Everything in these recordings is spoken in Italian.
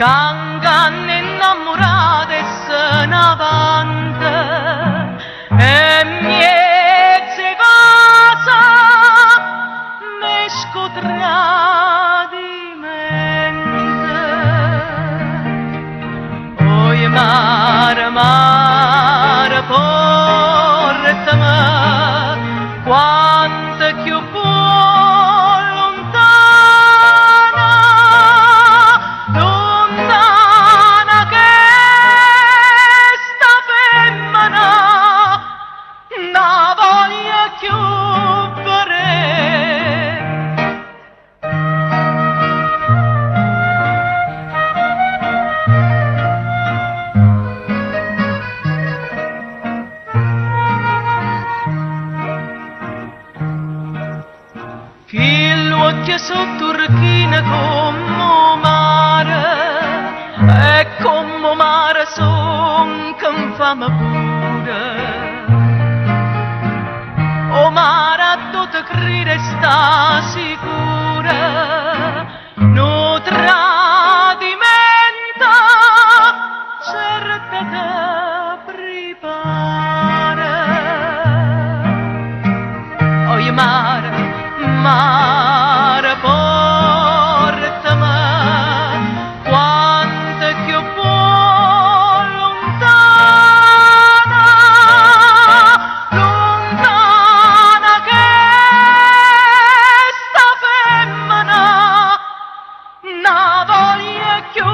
Cancan innamorate se n'avanti e miezze casa me scotradimento. Oi mare, mare, portami quanto più che su turchina come mare e come mare son che infame pure o mare a tutte crede sta sicura no tradimento certa te prepara oi mare mare portami quanto più lontana, lontana che sta femmina n'a voglia più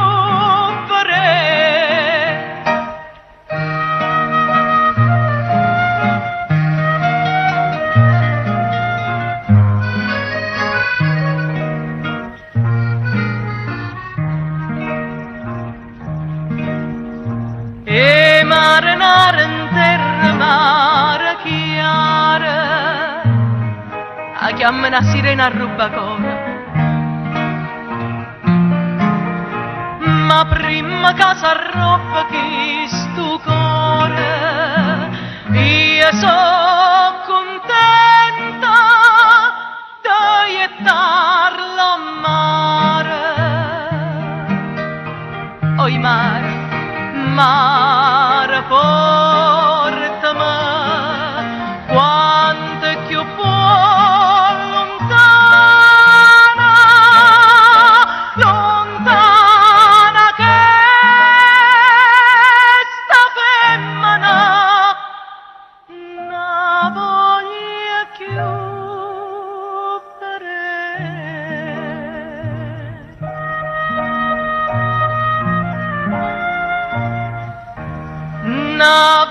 e marinare in terra mare chiara a chiamare una sirena a rubacona ma prima che s'arrobba chi stu cuore io so contenta di gettarlo a mare oi mare mare portami quanto più lontana, lontana che sta femmina n'a voglia più na